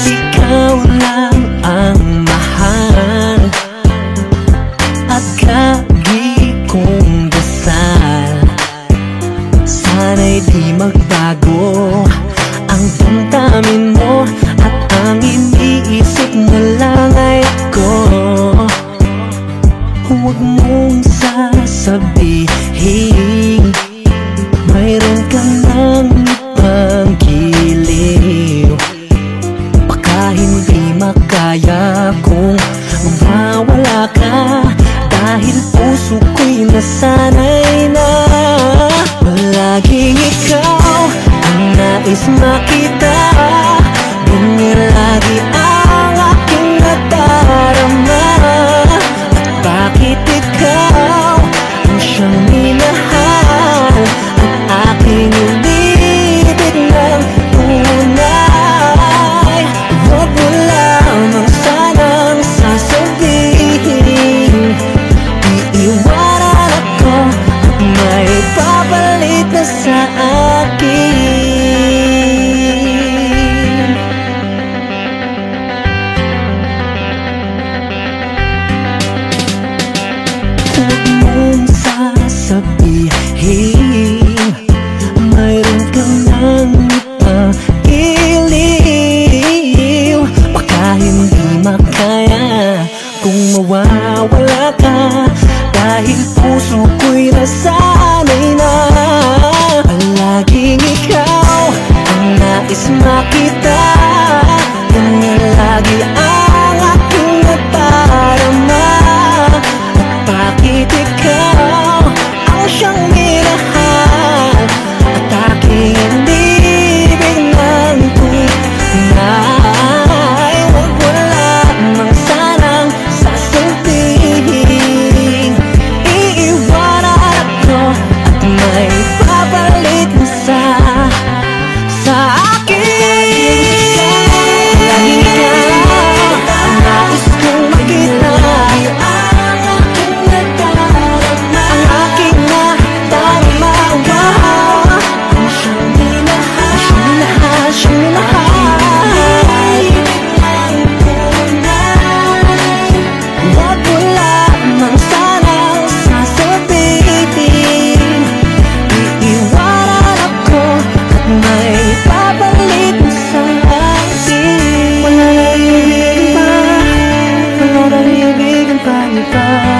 Ikaw lang ang mahal at lagi kong dasal. Sana'y di magbago ang damdamin mo at ang iniisip mo lang ay ako. Huwag mong sasabihin mayroon ka ng ibang giliw. Baka hindi makaya kung mawala ka, dahil puso ko'y nasanay na palaging ikaw ang nais makita. Ganyan lagi ang aking nadarama. At bakit ikaw ang siyang minahal at aking inibig ng tunay? Huwag mo lamang sanang sasabihin iiwanan ako at may papalit na sa akin. Huwag mong sasabihin mayroon kang ng ibang iliw. Baka hindi makaya kung mawawala ka, dahil puso ko'y nasanay na palaging ikaw ang nais makita. Ganyan lagi ang aking nadarama. At bakit ikaw ang siyang minahal at aking inibig ng tunay? Huwag mo lamang sanang sasabihin iiwanan ako at may papalit na sa akin. Lagi ka ang nais kong makita, ang aking nadarama, ang aking nadarama. Ang siyang minahal, siyang minahal. Huwag mo lamang sanang sasabihin iiwanan ako at may papalit na sa akin. Wala nang iibigan pa, wala nang iibigan pa iba.